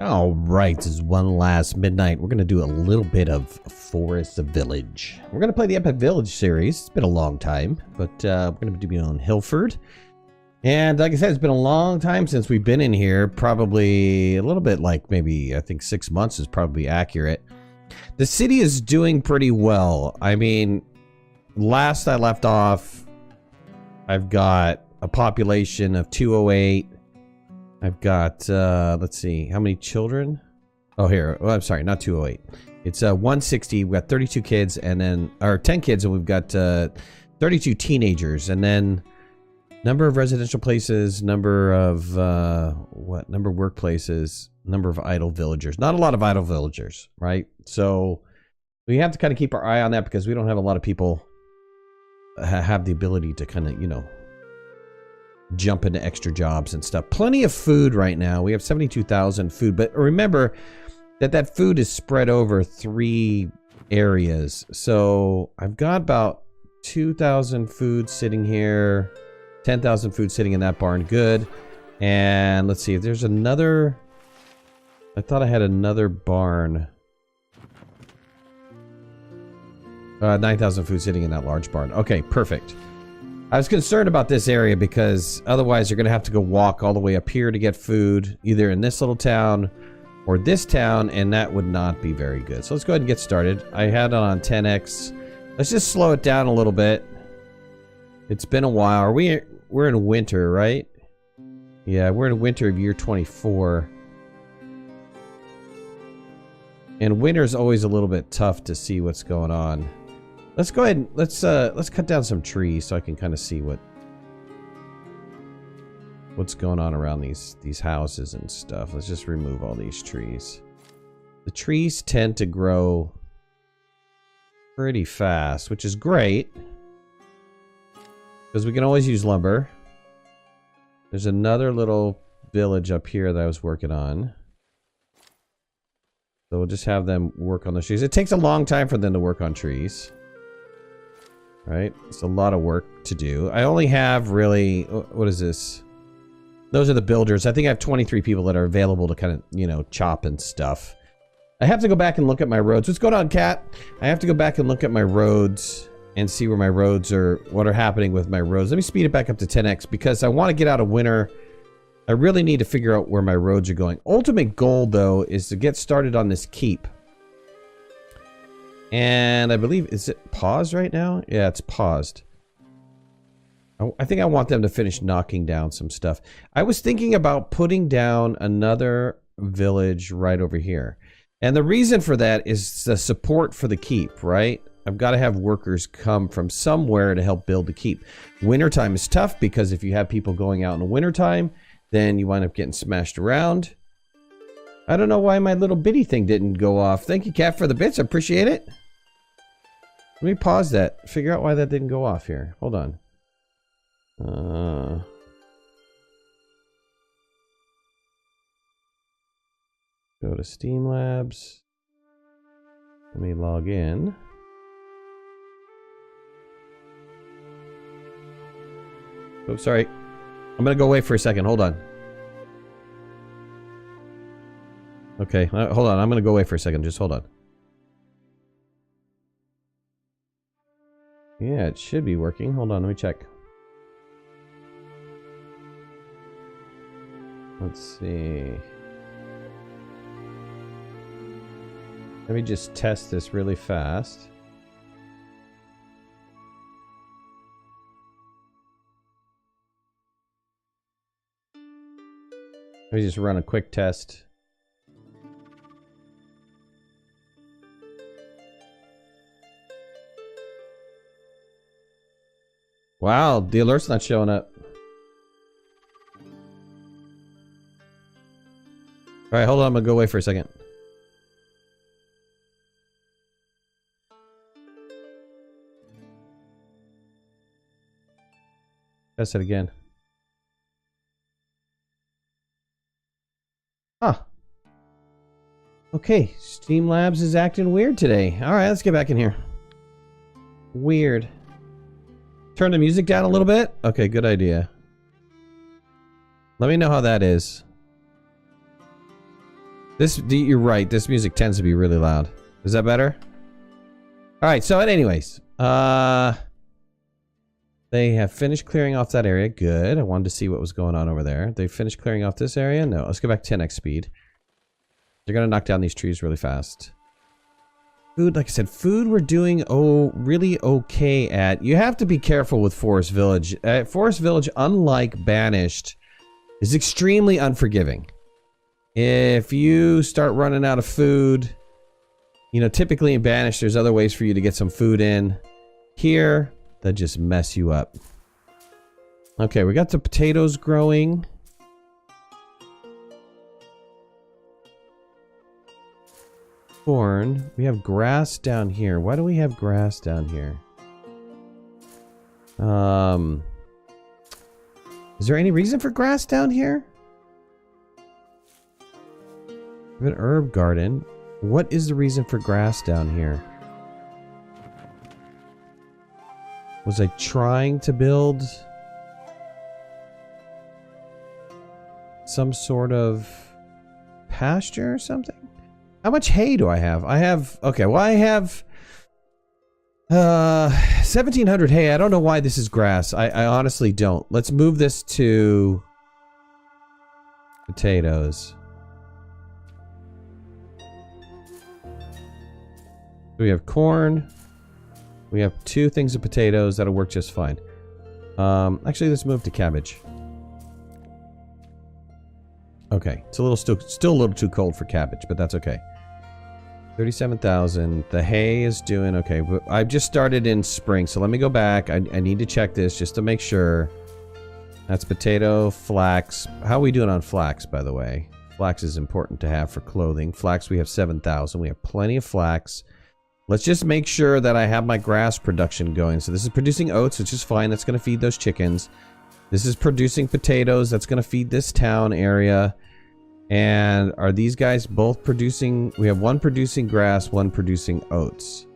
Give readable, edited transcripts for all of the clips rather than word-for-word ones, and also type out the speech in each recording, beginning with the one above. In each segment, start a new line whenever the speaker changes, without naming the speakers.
All right, this is One Last Midnight. We're going to do a little bit of Forest Village. We're going to play the Epic Village series. It's been a long time, but we're going to be on Hillford. And like I said, it's been a long time since we've been in here. Probably a little bit like maybe, I think 6 months is probably accurate. The city is doing pretty well. I mean, last I left off, I've got a population of 208. I've got, let's see, how many children? Oh, here. Oh, I'm sorry, not 208. It's 160. We've got 32 kids and then, or 10 kids, and we've got 32 teenagers. And then number of residential places, number of, number of workplaces, number of idle villagers. Not a lot of idle villagers, right? So we have to kind of keep our eye on that because we don't have a lot of people have the ability to kind of, you know, jump into extra jobs and stuff. Plenty of food right now. We have 72,000 food, but remember that food is spread over 3 areas. So I've got about 2,000 food sitting here, 10,000 food sitting in that barn. Good. And let's see if there's another. I thought I had another barn. 9,000 food sitting in that large barn. Okay, perfect. I was concerned about this area because otherwise you're going to have to go walk all the way up here to get food, either in this little town or this town, and that would not be very good. So let's go ahead and get started. I had it on 10x. Let's just slow it down a little bit. It's been a while. We're in winter, right? Yeah, we're in winter of year 24. And winter's always a little bit tough to see what's going on. Let's go ahead and let's cut down some trees so I can kind of see what's going on around these houses and stuff. Let's just remove all these trees. The trees tend to grow pretty fast, which is great because we can always use lumber. There's another little village up here that I was working on. So we'll just have them work on the trees. It takes a long time for them to work on trees. Right? It's a lot of work to do. I only have really... What is this? Those are the builders. I think I have 23 people that are available to kind of, you know, chop and stuff. I have to go back and look at my roads. What's going on, Cat? I have to go back and look at my roads and see where my roads are... What are happening with my roads. Let me speed it back up to 10x because I want to get out of winter. I really need to figure out where my roads are going. Ultimate goal, though, is to get started on this keep. And I believe, is it paused right now? Yeah, it's paused. I think I want them to finish knocking down some stuff. I was thinking about putting down another village right over here. And the reason for that is the support for the keep, right? I've got to have workers come from somewhere to help build the keep. Wintertime is tough because if you have people going out in the wintertime, then you wind up getting smashed around. I don't know why my little bitty thing didn't go off. Thank you, Cat, for the bits. I appreciate it. Let me pause that. Figure out why that didn't go off here. Hold on. Go to Steam Labs. Let me log in. Oh, sorry. I'm gonna go away for a second. Hold on. Okay, hold on. I'm gonna go away for a second. Just hold on. Yeah, it should be working. Hold on, let me check. Let's see. Let me just test this really fast. Let me just run a quick test. Wow, the alert's not showing up. Alright, hold on, I'm gonna go away for a second. Test it again. Huh. Okay, Steam Labs is acting weird today. Alright, let's get back in here. Weird. Turn the music down a little bit? Okay, good idea. Let me know how that is. You're right. This music tends to be really loud. Is that better? All right. So, anyways, they have finished clearing off that area. Good. I wanted to see what was going on over there. They finished clearing off this area. No. Let's go back 10x speed. They're gonna knock down these trees really fast. Food, like I said, food we're doing really okay at. You have to be careful with Forest Village. Forest Village, unlike Banished, is extremely unforgiving. If you start running out of food, you know, typically in Banished, there's other ways for you to get some food in. Here, that just mess you up. Okay, we got the potatoes growing. Corn. We have grass down here. Why do we have grass down here? Is there any reason for grass down here? We have an herb garden. What is the reason for grass down here? Was I trying to build some sort of pasture or something? How much hay do I have? I have... Okay, well I have... 1,700 hay. I don't know why this is grass. I honestly don't. Let's move this to... potatoes. We have corn. We have 2 things of potatoes. That'll work just fine. Actually, let's move to cabbage. Okay, it's a little still a little too cold for cabbage, but that's okay. 37,000. The hay is doing okay. I've just started in spring, so let me go back. I need to check this just to make sure. That's potato, flax. How are we doing on flax, by the way? Flax is important to have for clothing. Flax, we have 7,000. We have plenty of flax. Let's just make sure that I have my grass production going. So this is producing oats, which is fine. That's going to feed those chickens. This is producing potatoes. That's going to feed this town area. And are these guys both producing? We have one producing grass, one producing oats.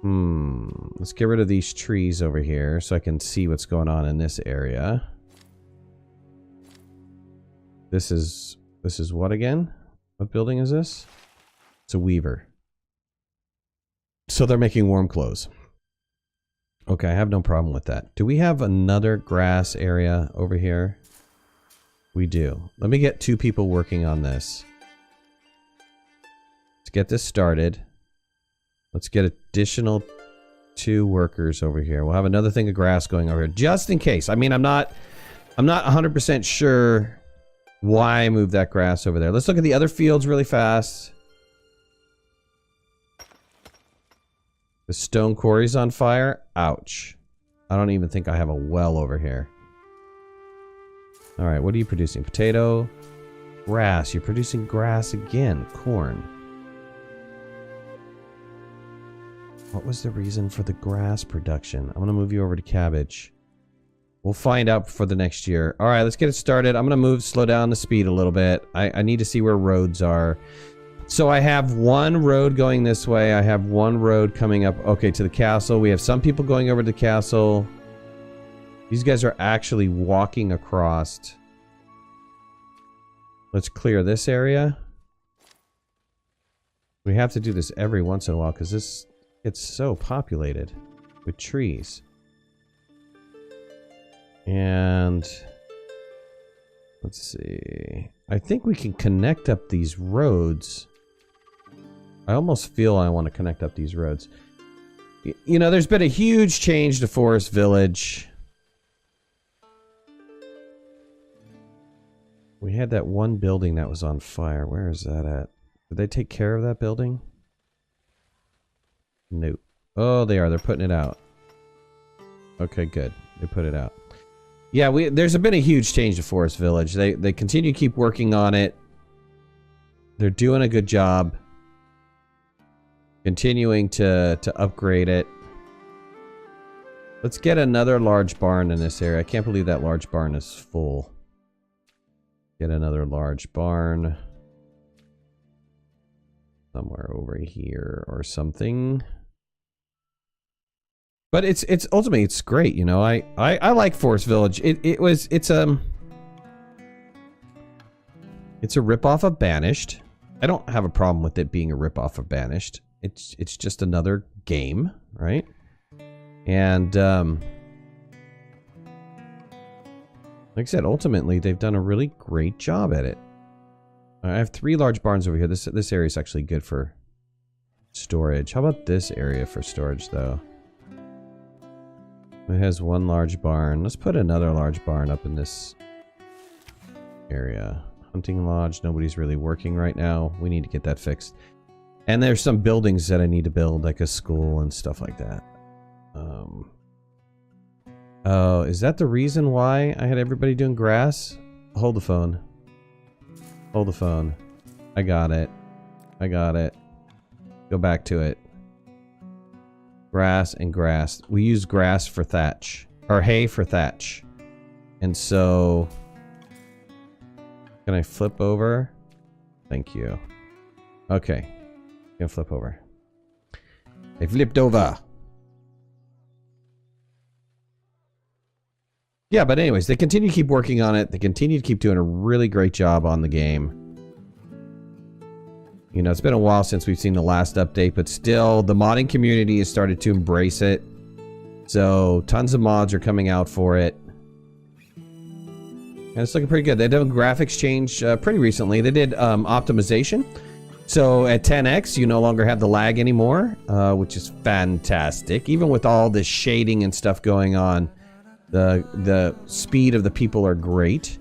Let's get rid of these trees over here so I can see what's going on in this area. This is what again? What building is this? It's a weaver. So they're making warm clothes. Okay, I have no problem with that. Do we have another grass area over here? We do. Let me get 2 people working on this. Let's get this started. Let's get additional 2 workers over here. We'll have another thing of grass going over here, just in case. I mean, I'm not 100% sure why I moved that grass over there. Let's look at the other fields really fast. The stone quarry's on fire. Ouch. I don't even think I have a well over here. Alright, what are you producing? Potato? Grass. You're producing grass again. Corn. What was the reason for the grass production? I'm going to move you over to cabbage. We'll find out for the next year. Alright, let's get it started. I'm going to slow down the speed a little bit. I need to see where roads are. So I have one road going this way. I have one road coming up, okay, to the castle. We have some people going over to the castle. These guys are actually walking across. Let's clear this area. We have to do this every once in a while because this gets so populated with trees. And let's see. I think we can connect up these roads. I almost feel I want to connect up these roads. You know, there's been a huge change to Forest Village. We had that one building that was on fire. Where is that at? Did they take care of that building? Nope. Oh, they are. They're putting it out. Okay, good. They put it out. Yeah, there's been a huge change to Forest Village. They continue to keep working on it. They're doing a good job. Continuing to upgrade it. Let's get another large barn in this area. I can't believe that large barn is full. Get another large barn. Somewhere over here or something. But it's ultimately it's great, you know. I like Forest Village. It's a ripoff of Banished. I don't have a problem with it being a ripoff of Banished. It's just another game, right? And like I said, ultimately they've done a really great job at it. I have 3 large barns over here. This area is actually good for storage. How about this area for storage, though? It has 1 large barn. Let's put another large barn up in this area. Hunting lodge. Nobody's really working right now. We need to get that fixed. And there's some buildings that I need to build, like a school and stuff like that. Oh, is that the reason why I had everybody doing grass? Hold the phone. Hold the phone. I got it. I got it. Go back to it. Grass and grass. We use grass for thatch. Or hay for thatch. And so... Can I flip over? Thank you. Okay. I'm gonna flip over. I flipped over. Yeah, but anyways, they continue to keep working on it. They continue to keep doing a really great job on the game. You know, it's been a while since we've seen the last update, but still, the modding community has started to embrace it. So, tons of mods are coming out for it. And it's looking pretty good. They did a graphics change pretty recently. They did optimization. So, at 10x, you no longer have the lag anymore, which is fantastic. Even with all this shading and stuff going on, the speed of the people are great.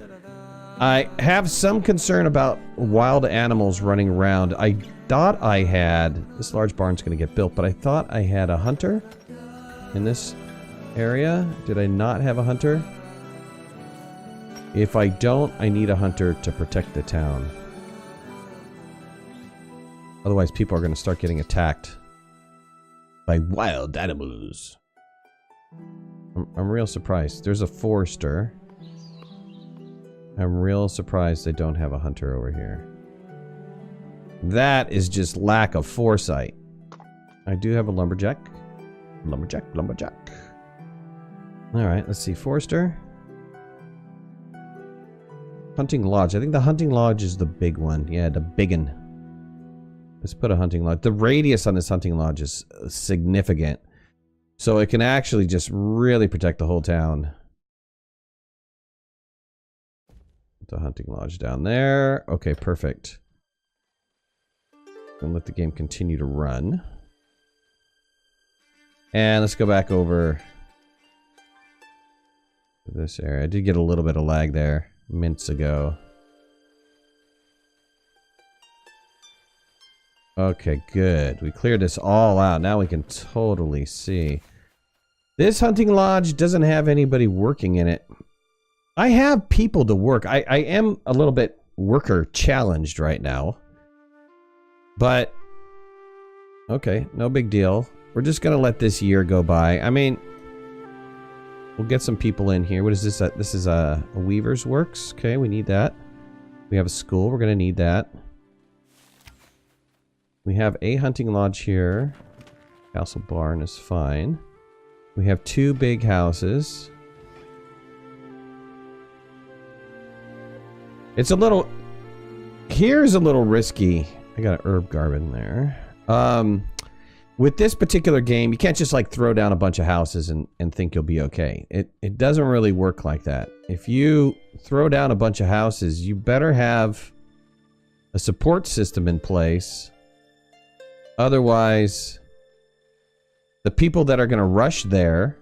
I have some concern about wild animals running around. I thought I had... This large barn's going to get built, but I thought I had a hunter in this area. Did I not have a hunter? If I don't, I need a hunter to protect the town. Otherwise, people are going to start getting attacked by wild animals. I'm real surprised. There's a forester. I'm real surprised they don't have a hunter over here. That is just lack of foresight. I do have a lumberjack. Lumberjack. Alright, let's see. Forester. Hunting lodge. I think the hunting lodge is the big one. Yeah, the biggin. Let's put a hunting lodge. The radius on this hunting lodge is significant. So it can actually just really protect the whole town. The hunting lodge down there. Okay, perfect. Gonna let the game continue to run. And let's go back over to this area. I did get a little bit of lag there minutes ago. Okay, good. We cleared this all out. Now we can totally see. This hunting lodge doesn't have anybody working in it. I have people to work. I am a little bit worker challenged right now. But, okay, no big deal. We're just going to let this year go by. I mean, we'll get some people in here. What is this? This is a weaver's works. Okay, we need that. We have a school. We're going to need that. We have a hunting lodge here. Castle barn is fine. We have 2 big houses. It's a little... Here's a little risky. I got an herb garden there. With this particular game, you can't just like throw down a bunch of houses and think you'll be okay. It doesn't really work like that. If you throw down a bunch of houses, you better have a support system in place. Otherwise, the people that are going to rush there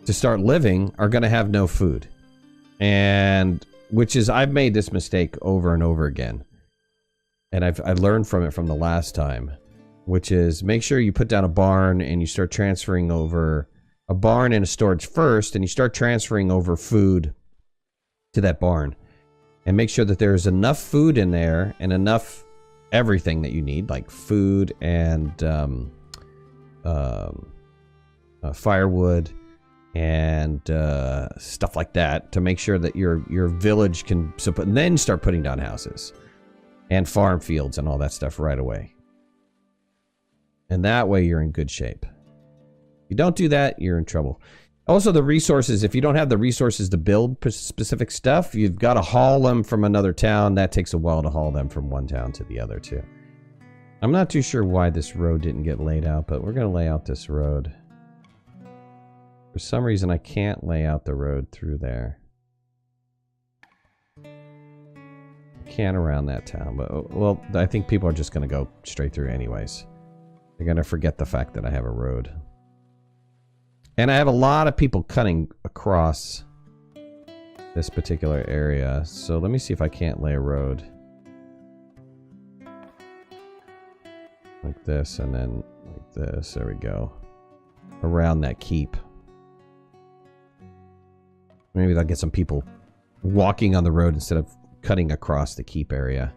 to start living are going to have no food. And which is, I've made this mistake over and over again. And I learned from it from the last time. Which is, make sure you put down a barn and you start transferring over a barn and a storage first. And you start transferring over food to that barn. And make sure that there's enough food in there and enough everything that you need. Like food and firewood and stuff like that, to make sure that your village can and then start putting down houses and farm fields and all that stuff right away. And that way you're in good shape. If you don't do that, you're in trouble. Also, the resources, if you don't have the resources to build specific stuff, you've got to haul them from another town. That takes a while to haul them from one town to the other, too. I'm not too sure why this road didn't get laid out, but we're going to lay out this road. For some reason, I can't lay out the road through there. I can around that town, but, well, I think people are just going to go straight through anyways. They're going to forget the fact that I have a road. And I have a lot of people cutting across this particular area. So let me see if I can't lay a road. Like this, and then like this. There we go. Around that keep. Maybe that'll get some people walking on the road instead of cutting across the keep area.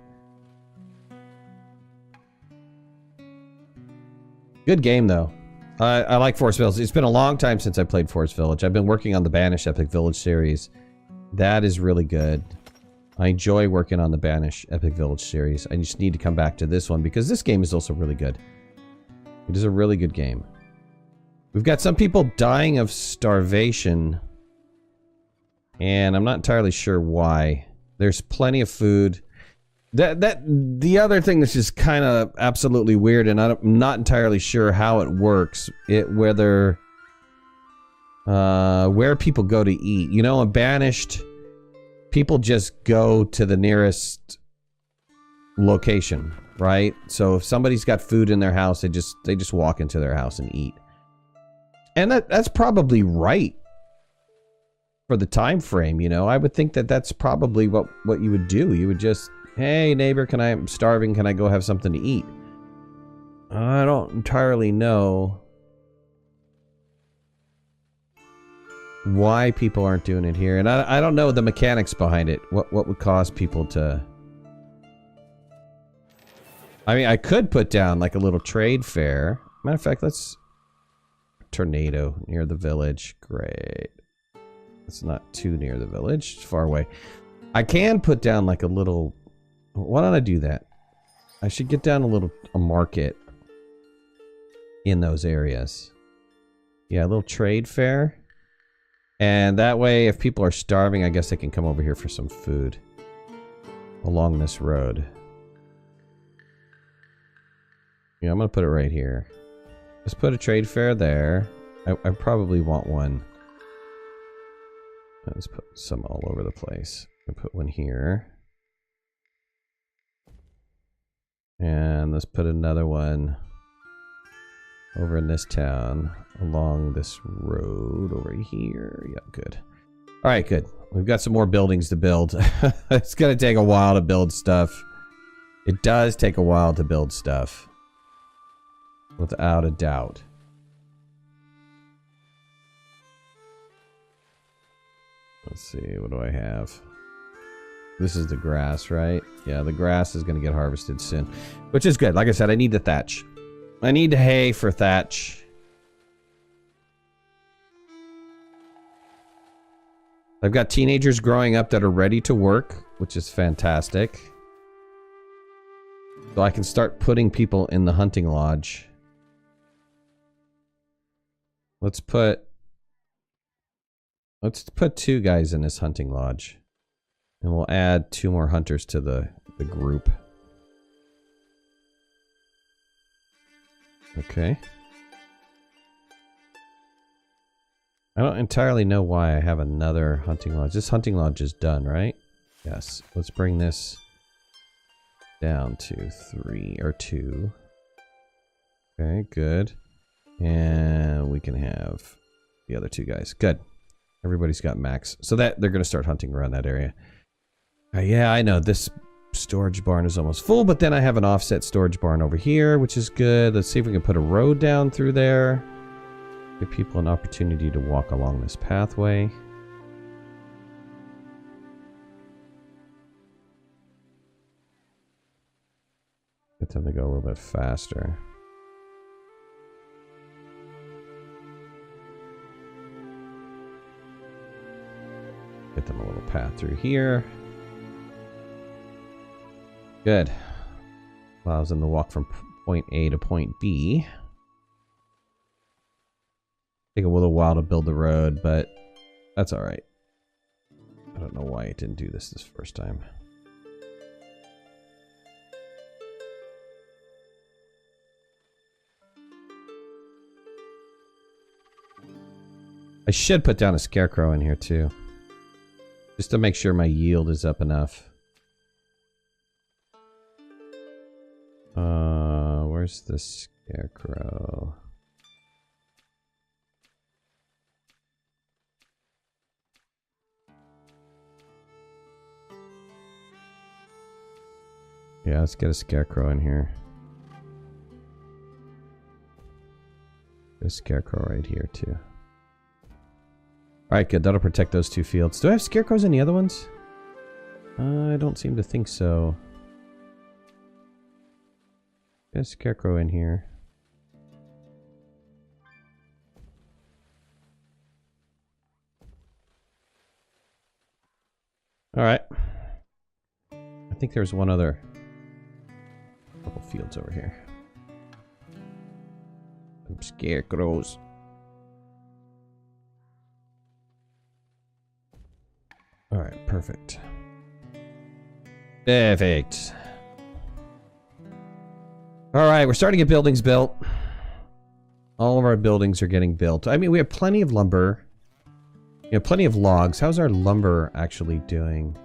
Good game, though. I like Forest Village. It's been a long time since I played Forest Village. I've been working on the Banished Epic Village series. That is really good. I enjoy working on the Banished Epic Village series. I just need to come back to this one because this game is also really good. It is a really good game. We've got some people dying of starvation. And I'm not entirely sure why. There's plenty of food. The other thing that's just kind of absolutely weird, and I'm not entirely sure how it works. Where people go to eat. You know, in Banished, people just go to the nearest location, right? So if somebody's got food in their house, they just walk into their house and eat. And that's probably right for the time frame, you know. I would think that that's probably what you would do. You would just, hey neighbor, I'm starving, can I go have something to eat? I don't entirely know why people aren't doing it here, and I don't know the mechanics behind it. What would cause people to... I mean, I could put down like a little trade fair. Matter of fact, let's... Tornado near the village. Great. It's not too near the village. It's far away. I can put down like a little... Why don't I do that? I should get down a market in those areas. Yeah, a little trade fair. And that way, if people are starving, I guess they can come over here for some food. Along this road. Yeah, I'm going to put it right here. Let's put a trade fair there. I probably want one. Let's put some all over the place. I'll put one here. And let's put another one over in this town along this road over here. Yeah, good. All right, good. We've got some more buildings to build. It's going to take a while to build stuff. It does take a while to build stuff. Without a doubt. Let's see, what do I have? This is the grass, right? Yeah, the grass is going to get harvested soon. Which is good. Like I said, I need the thatch. I need the hay for thatch. I've got teenagers growing up that are ready to work, which is fantastic. So I can start putting people in the hunting lodge. Let's put 2 guys in this hunting lodge. And we'll add 2 more hunters to the group. Okay. I don't entirely know why I have another hunting lodge. This hunting lodge is done, right? Yes. Let's bring this down to 3 or 2. Okay, good. And we can have the other 2 guys. Good. Everybody's got max. So that they're going to start hunting around that area. Yeah, I know. This storage barn is almost full, but then I have an offset storage barn over here, which is good. Let's see if we can put a road down through there. Give people an opportunity to walk along this pathway. Get them to go a little bit faster. Get them a little path through here. Good. Allows them to walk from point A to point B. Take a little while to build the road, but that's alright. I don't know why it didn't do this first time. I should put down a scarecrow in here too. Just to make sure my yield is up enough. Where's the scarecrow? Yeah, let's get a scarecrow in here. Get a scarecrow right here too. Alright, good. That'll protect those two fields. Do I have scarecrows in the other ones? I don't seem to think so. Get a scarecrow in here. Alright. I think there's one other couple fields over here. Some scarecrows. Alright, perfect. Perfect. Alright, we're starting to get buildings built. All of our buildings are getting built. I mean, we have plenty of lumber. We have plenty of logs. How's our lumber actually doing?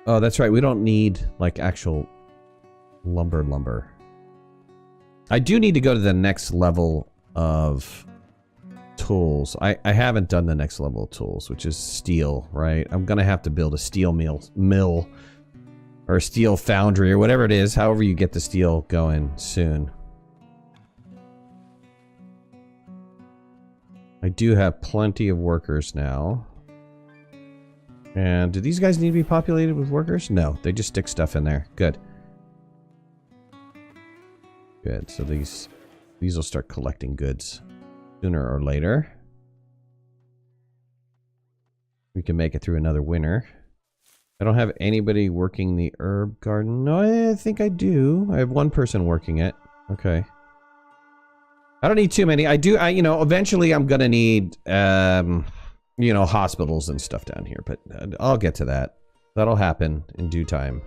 Oh, that's right. We don't need, like, actual lumber. I do need to go to the next level of tools. I haven't done the next level of tools, which is steel, right? I'm gonna have to build a steel mill or a steel foundry or whatever it is, however you get the steel going soon. I do have plenty of workers now. And do these guys need to be populated with workers? No, they just stick stuff in there. Good. Good, so these will start collecting goods sooner or later. We can make it through another winter. I don't have anybody working the herb garden. No, I think I do. I have one person working it. Okay. I don't need too many. You know, eventually I'm gonna need, you know, hospitals and stuff down here, but I'll get to that. That'll happen in due time.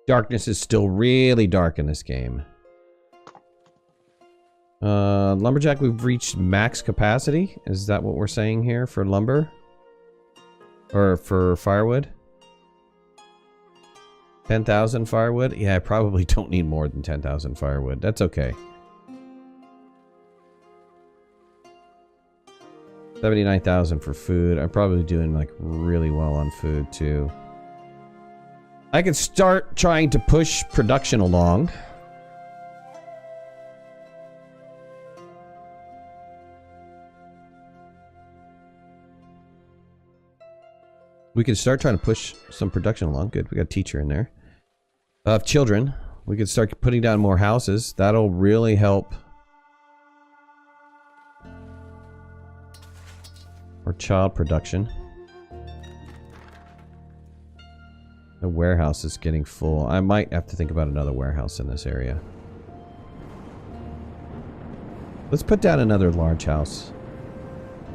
Darkness is still really dark in this game. Lumberjack, we've reached max capacity. Is that what we're saying here for lumber? Or for firewood? 10,000 firewood? Yeah, I probably don't need more than 10,000 firewood. That's okay. 79,000 for food. I'm probably doing like really well on food too. I could start trying to push production along. We could start trying to push some production along. Good, we got a teacher in there. Of children. We could start putting down more houses. That'll really help. Or child production. The warehouse is getting full. I might have to think about another warehouse in this area. Let's put down another large house.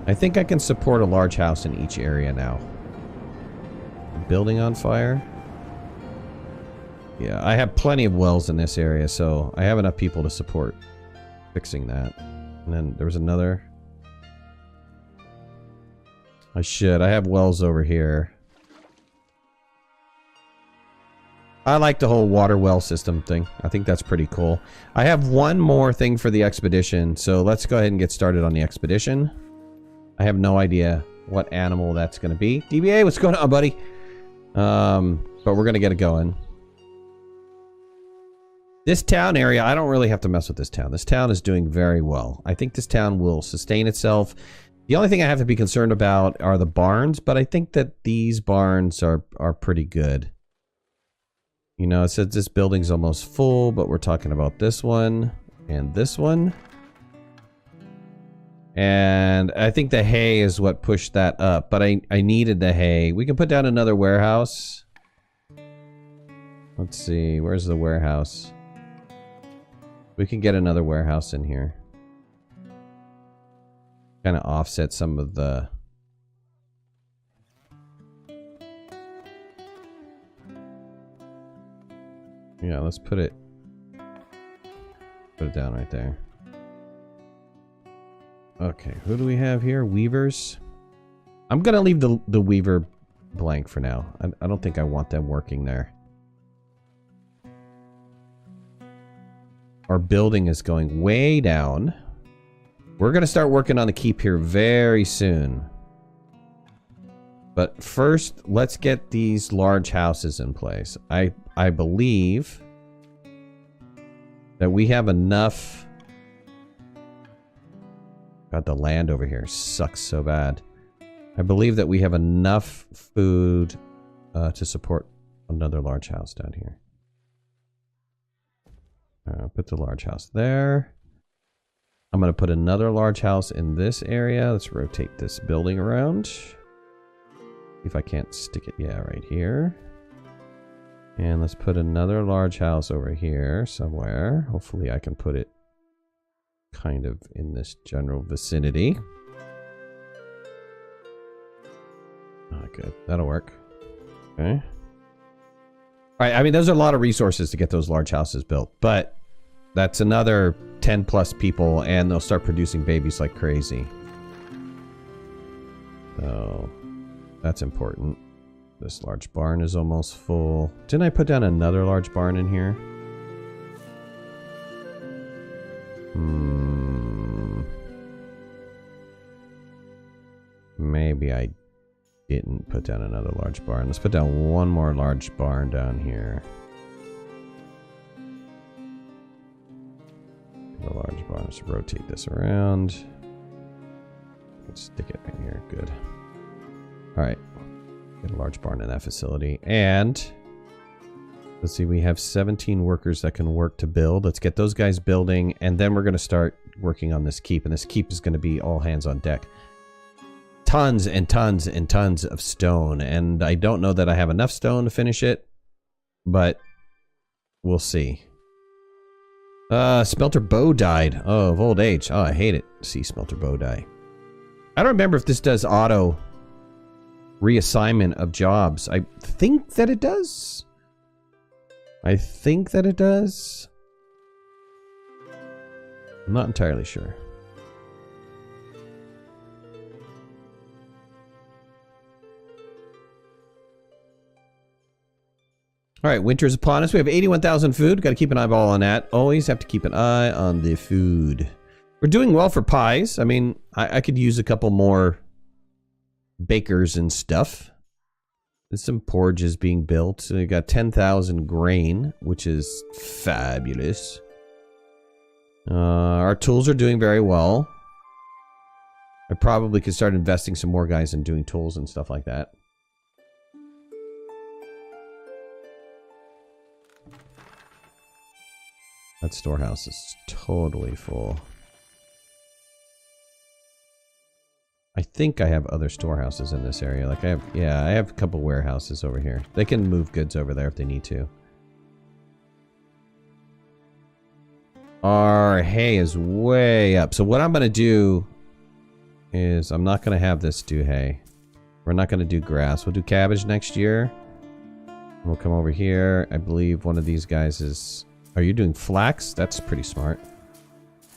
I think I can support a large house in each area now. Building on fire? Yeah, I have plenty of wells in this area, so I have enough people to support fixing that. And then there was another. I have wells over here. I like the whole water well system thing. I think that's pretty cool. I have one more thing for the expedition, so let's go ahead and get started on the expedition. I have no idea what animal that's going to be. DBA, what's going on, buddy? But we're going to get it going. This town area, I don't really have to mess with this town. This town is doing very well. I think this town will sustain itself. The only thing I have to be concerned about are the barns, but I think that these barns are pretty good. You know, it says this building's almost full, but we're talking about this one and this one. And I think the hay is what pushed that up, but I needed the hay. We can put down another warehouse. Let's see. Where's the warehouse? We can get another warehouse in here. Kind of offset some of the... Yeah, let's put it down right there. Okay, who do we have here? Weavers. I'm gonna leave the weaver blank for now. I don't think I want them working there. Our building is going way down. We're gonna start working on the keep here very soon. But first, let's get these large houses in place. I believe that we have enough... God, the land over here sucks so bad. I believe that we have enough food to support another large house down here. Put the large house there. I'm going to put another large house in this area. Let's rotate this building around. See if I can't stick it. Yeah, right here. And let's put another large house over here somewhere. Hopefully I can put it kind of in this general vicinity. Oh, good. That'll work. Okay. All right. I mean, those are a lot of resources to get those large houses built, but that's another 10 plus people and they'll start producing babies like crazy. So that's important. This large barn is almost full. Didn't I put down another large barn in here? Maybe I didn't put down another large barn. Let's put down one more large barn down here. The large barn. Let's rotate this around. Let's stick it right here. Good. All right. Get a large barn in that facility. And let's see, we have 17 workers that can work to build. Let's get those guys building, and then we're going to start working on this keep. And this keep is going to be all hands on deck. Tons and tons and tons of stone. And I don't know that I have enough stone to finish it, but we'll see. Smelter bow died. Oh, of old age. Oh, I hate it. See smelter bow die. I don't remember if this does auto reassignment of jobs. I think that it does. I think that it does. I'm not entirely sure. All right, winter is upon us. We have 81,000 food. Got to keep an eyeball on that. Always have to keep an eye on the food. We're doing well for pies. I mean, I could use a couple more bakers and stuff. There's some porridges being built. So we got 10,000 grain, which is fabulous. Our tools are doing very well. I probably could start investing some more guys in doing tools and stuff like that. That storehouse is totally full. I think I have other storehouses in this area. Like I have a couple warehouses over here. They can move goods over there if they need to. Our hay is way up. So what I'm going to do is I'm not going to have this do hay. We're not going to do grass. We'll do cabbage next year. We'll come over here. I believe one of these guys is... Are you doing flax? That's pretty smart.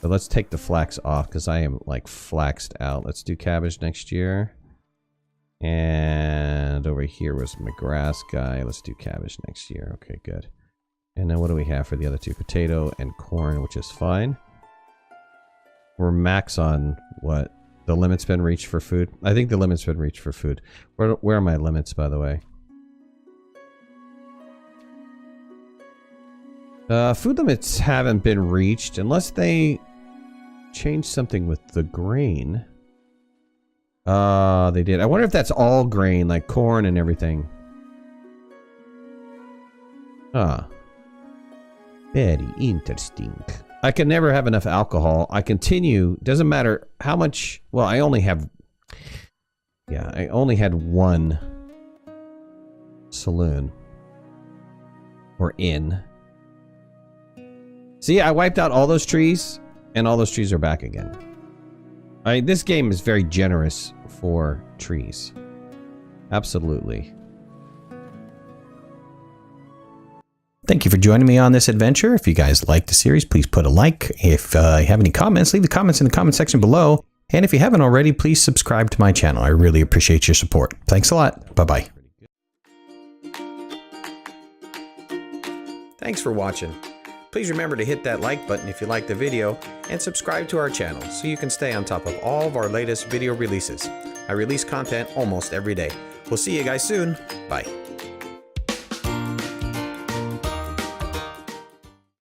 But let's take the flax off because I am like flaxed out. Let's do cabbage next year. And over here was my grass guy. Let's do cabbage next year. Okay, good. And then what do we have for the other two? Potato and corn, which is fine. We're max on what? The limit's been reached for food? I think the limit's been reached for food. Where are my limits, by the way? Food limits haven't been reached unless they change something with the grain. They did. I wonder if that's all grain, like corn and everything. Ah. Very interesting. I can never have enough alcohol. I continue. Doesn't matter how much. Well, I only have... Yeah, I only had one saloon. or in. See, I wiped out all those trees, and all those trees are back again. This game is very generous for trees. Absolutely. Thank you for joining me on this adventure. If you guys like the series, please put a like. If you have any comments, leave the comments in the comment section below. And if you haven't already, please subscribe to my channel. I really appreciate your support. Thanks a lot. Bye-bye. Thanks for watching. Please remember to hit that like button if you like the video and subscribe to our channel so you can stay on top of all of our latest video releases. I release content almost every day. We'll see you guys soon. Bye.